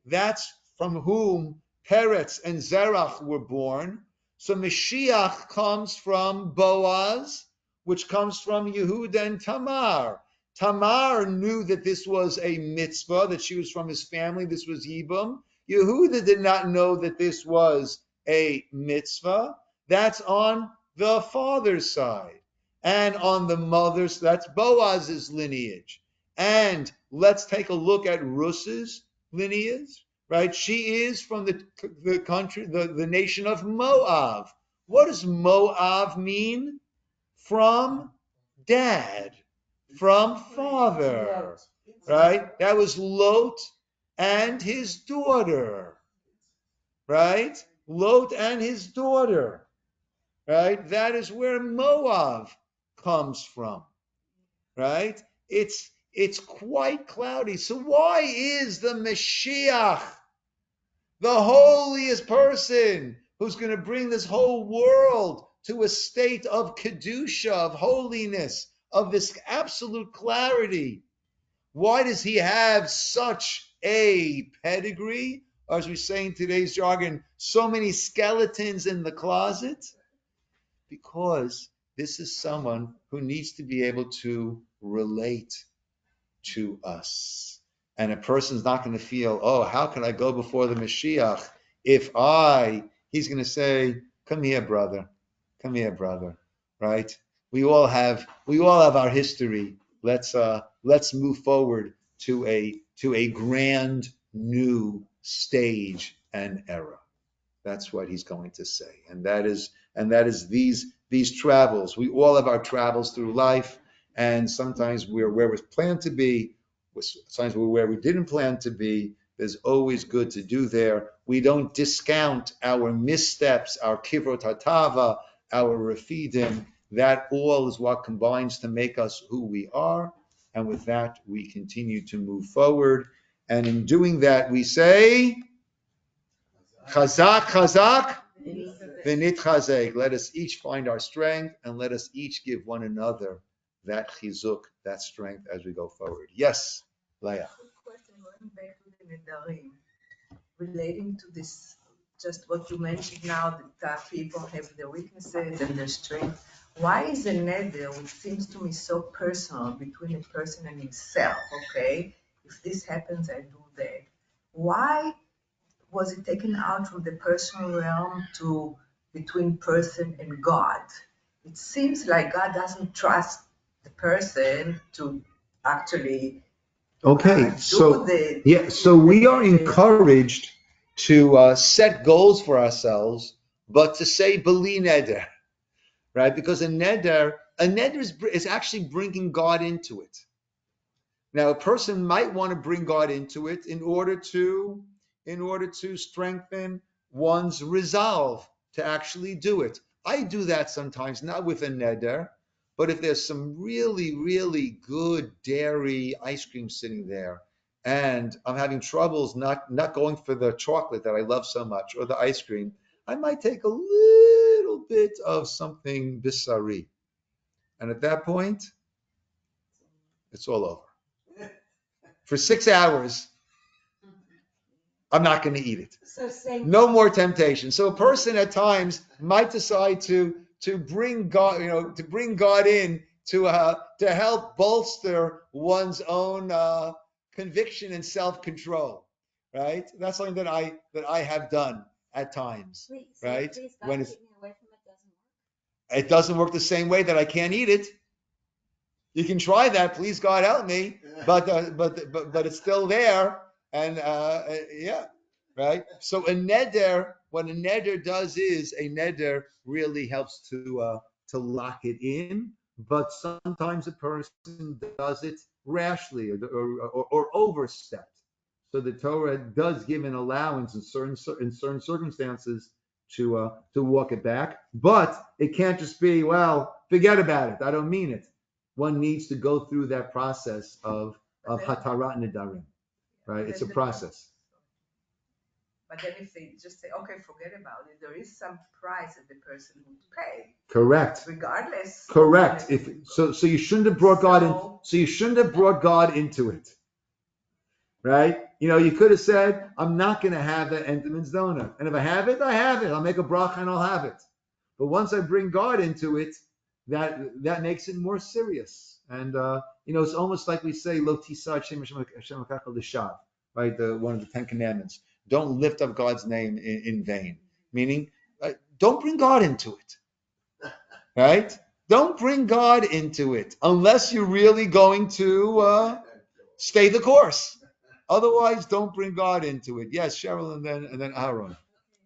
That's from whom Peretz and Zerach were born. So Mashiach comes from Boaz, which comes from Yehuda and Tamar. Tamar knew that this was a mitzvah, that she was from his family, this was Yibum. Yehuda did not know that this was a mitzvah. That's on the father's side. And on the mother's, that's Boaz's lineage. And let's take a look at Rus's lineage, right? She is from the country, the nation of Moab. What does Moab mean? From dad, from father, right? That was Lot and his daughter, right? Lot and his daughter, right? That is where Moab comes from, right? It's quite cloudy. So why is the Mashiach, the holiest person who's going to bring this whole world to a state of kedusha, of holiness, of this absolute clarity? Why does he have such a pedigree? Or as we say in today's jargon, so many skeletons in the closet? Because this is someone who needs to be able to relate to us. And a person's not going to feel, oh, how can I go before the Mashiach he's going to say, come here, brother, right? We all have our history. Let's move forward to a grand new stage and era. That's what he's going to say. And that is these travels. We all have our travels through life, and sometimes we're where we're planned to be, sometimes we're where we didn't plan to be. There's always good to do there. We don't discount our missteps, our kivrot hatava, our refidim. That all is what combines to make us who we are. And with that, we continue to move forward. And in doing that, we say, Chazak, chazak, v'nit chazek. Let us each find our strength, and let us each give one another that chizuk, that strength as we go forward. Yes, Leah. Quick question, going back to the nedarim, relating to this, just what you mentioned now, that people have their weaknesses and their strengths. Why is a neder, which seems to me so personal, between a person and himself? Okay, if this happens, I do that. Why was it taken out from the personal realm to between person and God? It seems like God doesn't trust the person to actually Okay, so we are encouraged to set goals for ourselves, but to say beli neder, right? Because a neder is actually bringing God into it. Now, a person might want to bring God into it in order to strengthen one's resolve to actually do it. I do that sometimes, not with a neder, but if there's some really, really good dairy ice cream sitting there, and I'm having troubles not going for the chocolate that I love so much or the ice cream, I might take a little bit of something bisari. And at that point, it's all over. For 6 hours, I'm not going to eat it. So saying No more temptation. So a person at times might decide to bring God, to bring God in to help bolster one's own conviction and self-control. Right? That's something that I have done at times. Right? please God, When keep me away from it it doesn't work the same way that I can't eat it. You can try that, please God help me, but it's still there, and yeah, right. So a neder, what a neder does is a neder really helps to lock it in, but sometimes a person does it rashly or overstepped. So the Torah does give an allowance in certain circumstances to walk it back, but it can't just be, well, forget about it. I don't mean it. One needs to go through that process of hatarat nedarim, right? It's a process. But then if they just say, okay, forget about it, there is some price that the person would pay. Correct. Regardless. Correct. So you shouldn't have brought God in. So you shouldn't have brought God into it, right? You could have said, I'm not going to have that Entenmann's donut, and if I have it, I have it. I'll make a bracha and I'll have it. But once I bring God into it, that makes it more serious. And it's almost like we say, Lo tisa Hashem l'shav, right? One of the 10 Commandments. Don't lift up God's name in vain. Meaning, don't bring God into it, right? Don't bring God into it unless you're really going to stay the course. Otherwise, don't bring God into it. Yes, Cheryl, and then Aaron. Okay,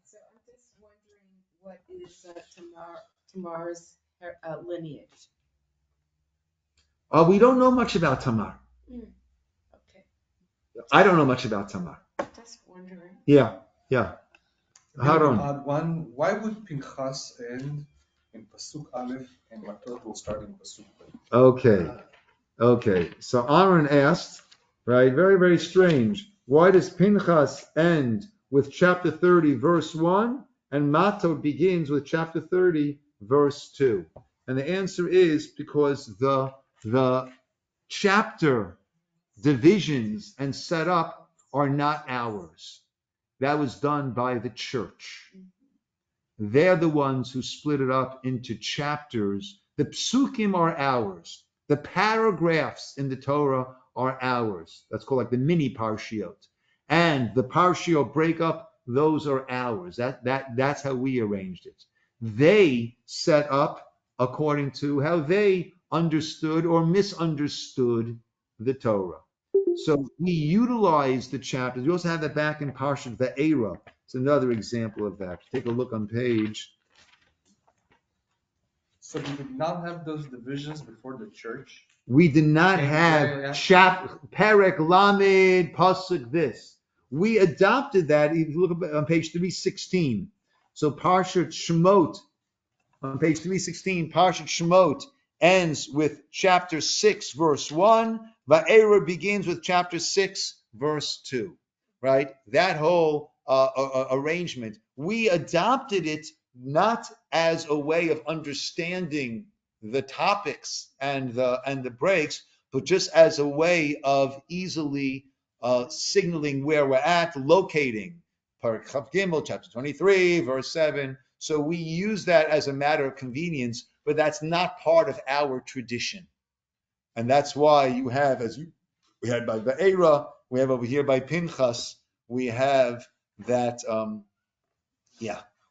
so I'm just wondering what is Tamar's lineage? We don't know much about Tamar. Okay, I don't know much about Tamar. just wondering. Yeah. Aaron. Why would Pinchas end in Pasuk Aleph and Mattot will start in Pasuk Beth? Okay. So Aaron asked, right? Very, very strange. Why does Pinchas end with chapter 30, verse 1, and Mattot begins with chapter 30, verse 2? And the answer is because the chapter divisions and setup are not ours. That was done by the church. They're the ones who split it up into chapters. The psukim are ours. The paragraphs in the Torah are ours. That's called like the mini parshiot. And the parshiot breakup, those are ours. That's how we arranged it. They set up according to how they understood or misunderstood the Torah. So we utilize the chapters. We also have that back in Parsha, the Era. It's another example of that. Take a look on page. So we did not have those divisions before the church. We did not have Perek Lamed Pasuk this. We adopted that. If you look on page 316. So Parsha Shemot on page 316. Parsha Shemot ends with chapter 6, verse 1. Va'era begins with chapter 6, verse 2. Right? That whole arrangement, we adopted it not as a way of understanding the topics and the breaks, but just as a way of easily signaling where we're at, locating. Parak Chav Gimel, chapter 23, verse 7. So we use that as a matter of convenience, but that's not part of our tradition. And that's why you have, we had by Be'era, we have over here by Pinchas, we have that,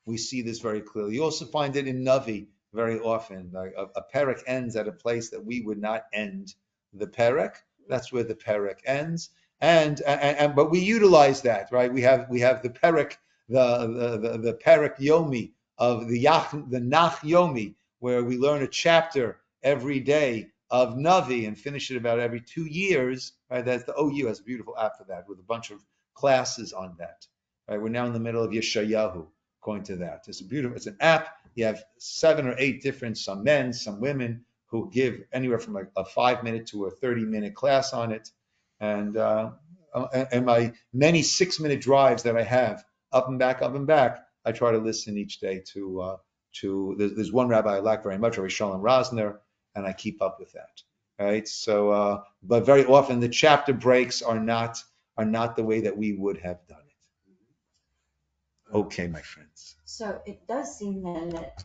we see this very clearly. You also find it in Navi very often. Like a perek ends at a place that we would not end the perek. That's where the perek ends. But we utilize that, right? We have the Perek, the Perek Yomi of the Nach Yomi, where we learn a chapter every day of Navi and finish it about every 2 years, right? That's the OU has a beautiful app for that with a bunch of classes on that, right? We're now in the middle of Yeshayahu, according to that. It's an app. You have 7 or 8 different, some men, some women, who give anywhere from like a 5-minute to a 30-minute class on it. And my many 6-minute drives that I have up and back, I try to listen each day to there's one rabbi I like very much, Rabbi Shalom Rosner, and I keep up with that. Right. So, but very often the chapter breaks are not the way that we would have done it. Okay, my friends. So it does seem then that